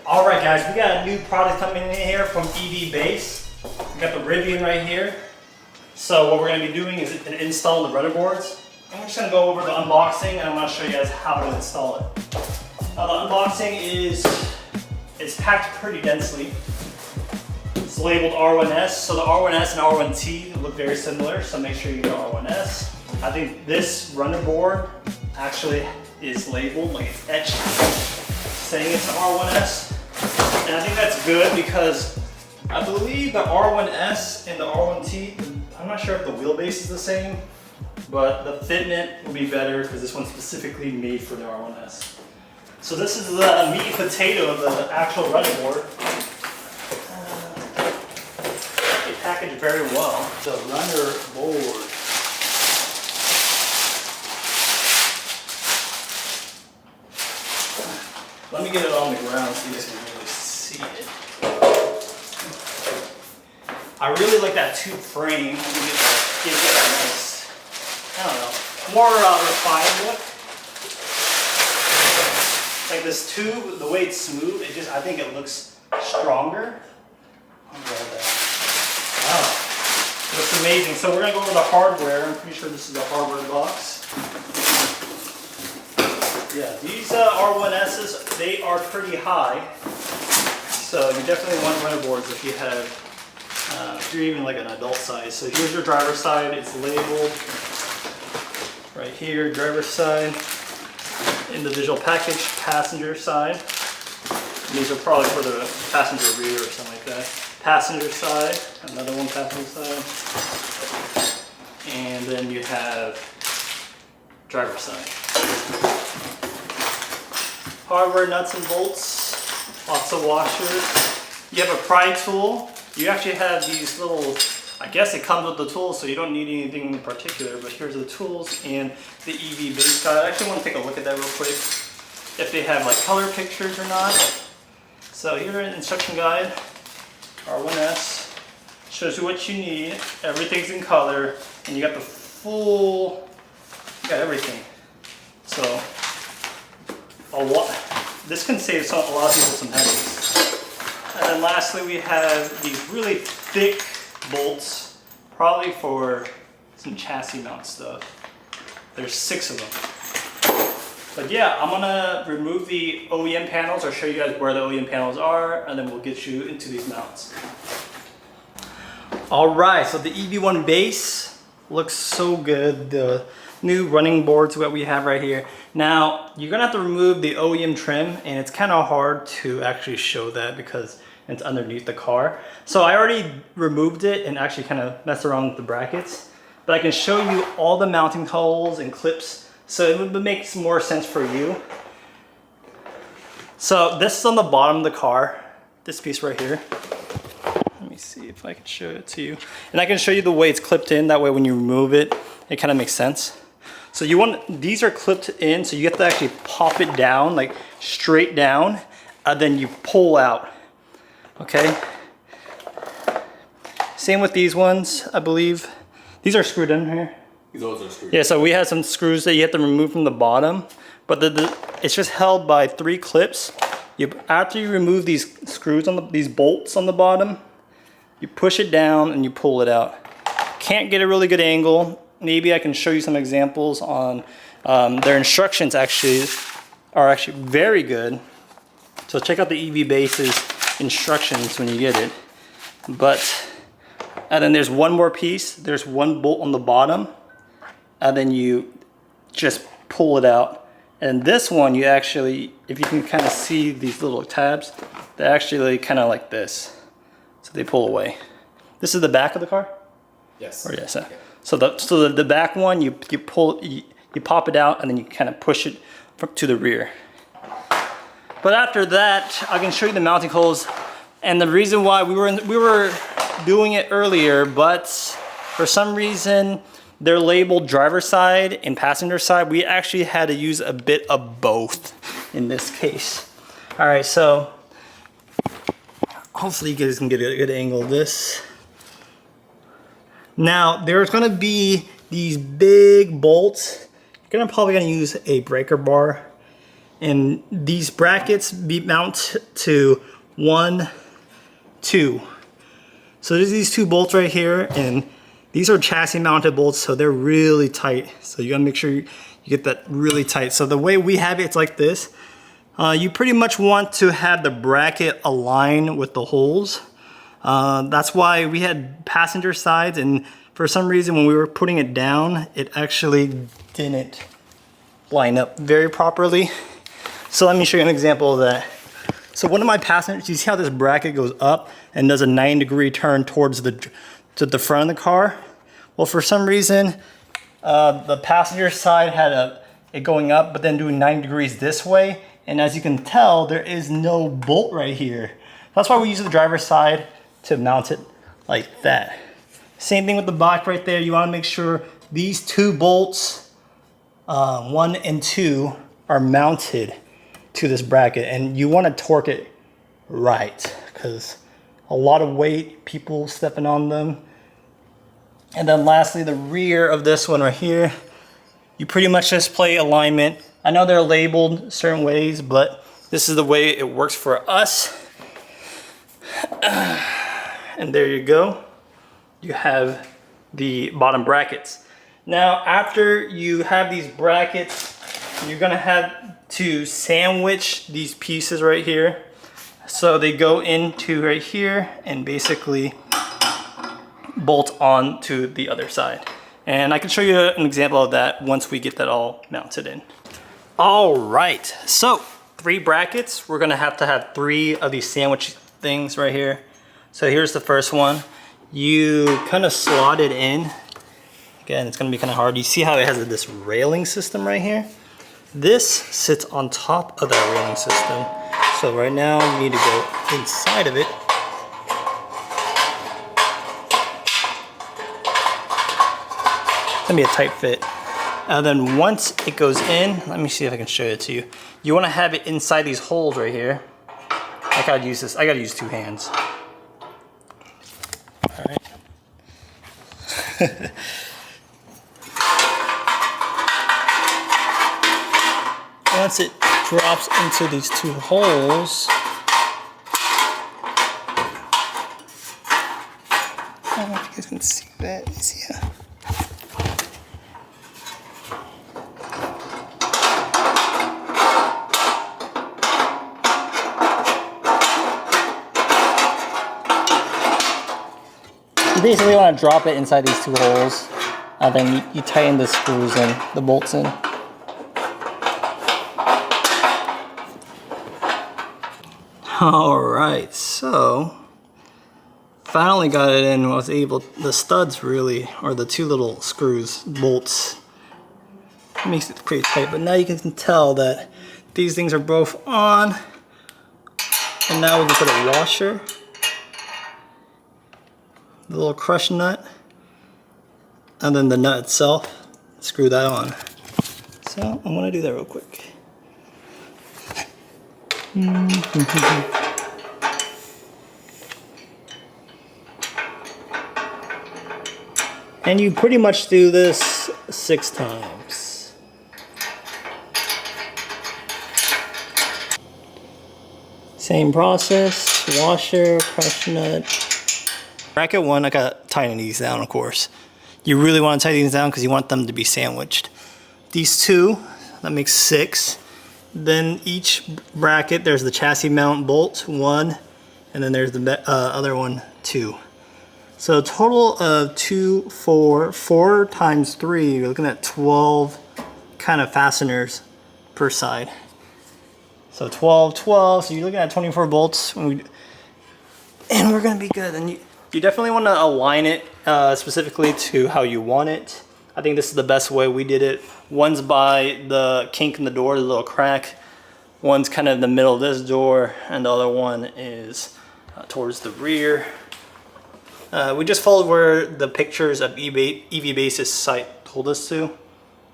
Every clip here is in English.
All right, guys, we got a new product coming in here from EVBASE. We got the Rivian right here. So what we're going to be doing is install the rudder boards. And we're just going to go over the unboxing, and I'm going to show you guys how to install it. The unboxing is packed pretty densely. It's labeled R1S, so the R1S and R1T look very similar, so make sure you get R1S. I think this rudder board actually is labeled, like it's etched, saying it's an R1S. And I think that's good because I believe the R1S and the R1T, I'm not sure if the wheelbase is the same, but the fitment will be better because this one's specifically made for the R1S. So this is the meat and potato of the actual rudder board. They package very well. The rudder board. Let me get it on the ground so you guys can really see it. I really like that tube frame. Give it that nice, I don't know, more refined look. Like this tube, the way it's smooth, I think it looks stronger. I'll grab that. Wow, looks amazing. So we're gonna go over the hardware. I'm pretty sure this is the hardware box. Yeah, these R1Ss, they are pretty high. So you definitely want rudder boards if you have, if you're even like an adult size. So here's your driver's side. It's labeled right here, driver's side. Individual package, passenger side. These are probably for the passenger rear or something like that. Passenger side, another one passenger side. And then you have driver's side. Hardware, nuts and bolts, lots of washers. You have a pry tool. You actually have these little, I guess it comes with the tools, so you don't need anything in particular, but here's the tools and the EVBASE guide. I actually want to take a look at that real quick, if they have like color pictures or not. So here's an instruction guide, R1S, shows you what you need, everything's in color, and you got the full, you got everything. So, this can save a lot of people some headaches. And then lastly, we have these really thick bolts, probably for some chassis mount stuff. There's 6 of them. But yeah, I'm gonna remove the OEM panels or show you guys where the OEM panels are, and then we'll get you into these mounts. All right, so the EV1 base looks so good. The new running boards that we have right here. Now, you're gonna have to remove the OEM trim, and it's kind of hard to actually show that because it's underneath the car. So I already removed it and actually kind of messed around with the brackets, but I can show you all the mounting holes and clips, so it would make more sense for you. So this is on the bottom of the car, this piece right here. Let me see if I can show it to you. And I can show you the way it's clipped in, that way when you remove it, it kind of makes sense. So these are clipped in, so you have to actually pop it down, like straight down, and then you pull out, okay? Same with these ones, I believe. These are screwed in here. Those are screwed. Yeah, so we have some screws that you have to remove from the bottom, but it's just held by 3 clips. After you remove these screws, these bolts on the bottom, you push it down and you pull it out. Can't get a really good angle. Maybe I can show you some examples on their instructions. Are actually very good. So check out the EVBASE's instructions when you get it. And then there's one more piece. There's one bolt on the bottom, and then you just pull it out. And this one, you actually, if you can kind of see these little tabs, they're actually kind of like this. So they pull away. This is the back of the car? Yes. Or yes. Yeah. So the back one, you pop it out, and then you kind of push it to the rear. But after that, I can show you the mounting holes, and the reason why we were doing it earlier, but for some reason they're labeled driver side and passenger side. We actually had to use a bit of both in this case. All right, so hopefully you guys can get a good angle of this. Now, there's gonna be these big bolts. You're probably gonna use a breaker bar And these brackets be mount to 1, 2. So there's these 2 bolts right here, and these are chassis mounted bolts, so they're really tight. So you gotta make sure you get that really tight. So the way we have it, it's like this. You pretty much want to have the bracket align with the holes. That's why we had passenger sides, and for some reason when we were putting it down, it actually didn't line up very properly. So let me show you an example of that. So one of my passengers, you see how this bracket goes up and does a 90-degree turn towards the front of the car? Well, for some reason, the passenger side had it going up, but then doing 90 degrees this way. And as you can tell, there is no bolt right here. That's why we use the driver's side to mount it like that. Same thing with the back right there. You want to make sure these 2 bolts, 1 and 2, are mounted to this bracket, and you want to torque it right because a lot of weight, people stepping on them. And then lastly, the rear of this one right here, you pretty much just play alignment. I know they're labeled certain ways, but this is the way it works for us. And there you go. You have the bottom brackets. Now, after you have these brackets, you're gonna have to sandwich these pieces right here. So they go into right here and basically bolt on to the other side. And I can show you an example of that once we get that all mounted in. All right, so 3 brackets. We're gonna have to have 3 of these sandwich things right here. So here's the first one. You kind of slot it in. Again, it's gonna be kind of hard. You see how it has this railing system right here? This sits on top of that railing system. So right now you need to go inside of it. It's gonna be a tight fit. And then once it goes in, let me see if I can show it to you. You wanna have it inside these holes right here. I gotta use this, I gotta use 2 hands. All right. Once it drops into these 2 holes, I don't know if you guys can see that. Yeah. You basically want to drop it inside these 2 holes, and then you tighten the screws in, the bolts in. Alright, so finally got it in. Was able, the studs really, or the 2 little screws, bolts, makes it pretty tight, but now you can tell that these things are both on. And now we can put a washer, the little crush nut, and then the nut itself, screw that on. So I'm gonna do that real quick. And you pretty much do this 6 times. Same process, washer, crush nut. Bracket 1, I gotta tighten these down, of course. You really want to tighten these down because you want them to be sandwiched. These 2, that makes 6. Then each bracket, there's the chassis mount bolt, 1, and then there's the other one, 2. So a total of 2, 4 times 3, you're looking at 12 kind of fasteners per side. So 12, 12, so you're looking at 24 bolts, and we're gonna be good. And you definitely want to align it specifically to how you want it. I think this is the best way we did it. One's by the kink in the door, the little crack. One's kind of in the middle of this door, and the other one is towards the rear. We just followed where the pictures of EVBASE's site told us to.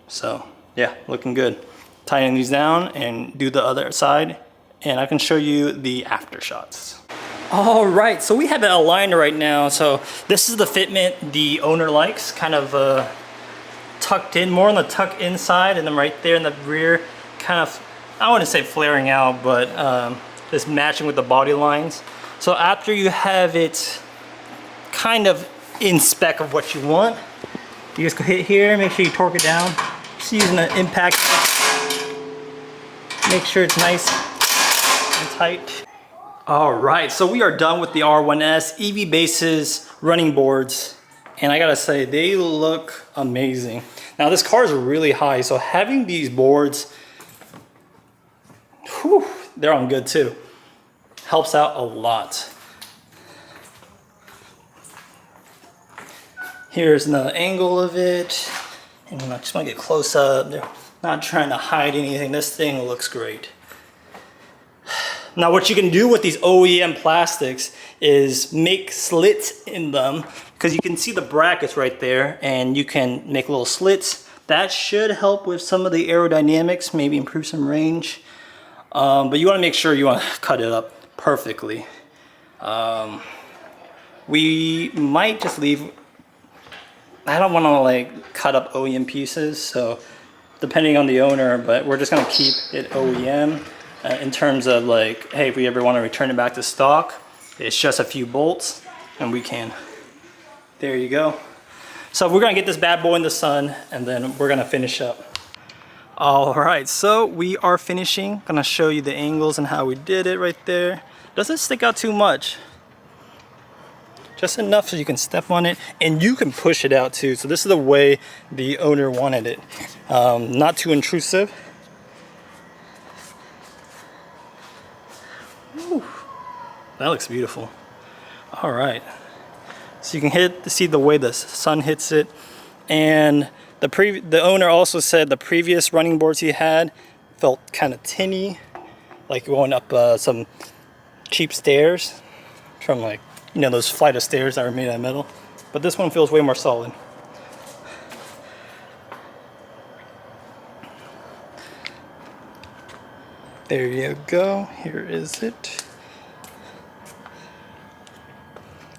So yeah, looking good. Tighten these down and do the other side, and I can show you the after shots. All right, so we have it aligned right now. So this is the fitment the owner likes, kind of tucked in, more on the tuck inside, and then right there in the rear, kind of I wouldn't say flaring out, but just matching with the body lines. So after you have it kind of in spec of what you want, you just go hit here, make sure you torque it down. Just using an impact, make sure it's nice and tight. All right, so we are done with the R1S EVBASE's running boards. And I gotta say, they look amazing. Now this car is really high, so having these boards, whew, they're on good too. Helps out a lot. Here's the angle of it. And I just wanna get close up. They're not trying to hide anything. This thing looks great. Now what you can do with these OEM plastics is make slits in them, because you can see the brackets right there, and you can make little slits. That should help with some of the aerodynamics, maybe improve some range. But you want to make sure you want to cut it up perfectly. We might just leave, I don't want to like cut up OEM pieces, so depending on the owner, but we're just going to keep it OEM in terms of like, hey, if we ever want to return it back to stock, it's just a few bolts and we can. There you go. So we're gonna get this bad boy in the sun and then we're gonna finish up. All right, so we are finishing. Gonna show you the angles and how we did it right there. Doesn't stick out too much. Just enough so you can step on it and you can push it out too. So this is the way the owner wanted it. Not too intrusive. Whew. That looks beautiful. All right. So you can see the way the sun hits it. And the owner also said the previous running boards he had felt kind of tinny, like going up some cheap stairs from, like, you know, those flight of stairs that are made out of metal. But this one feels way more solid. There you go. Here is it.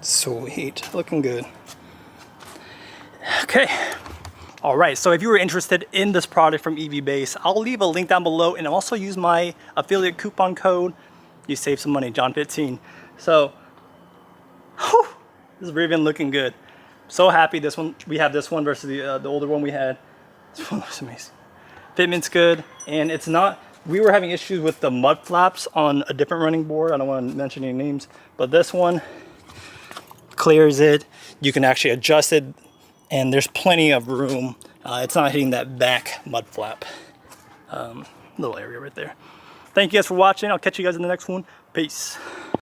Sweet, looking good. Okay. All right, so if you were interested in this product from EVBASE, I'll leave a link down below, and I'll also use my affiliate coupon code. You save some money, John15. So, whew, this Rivian looking good. So happy this one, we have this one versus the older one we had. This one looks amazing. Fitment's good, and it's not, we were having issues with the mud flaps on a different running board. I don't want to mention any names, but this one clears it. You can actually adjust it, and there's plenty of room. It's not hitting that back mud flap. Little area right there. Thank you guys for watching. I'll catch you guys in the next one. Peace.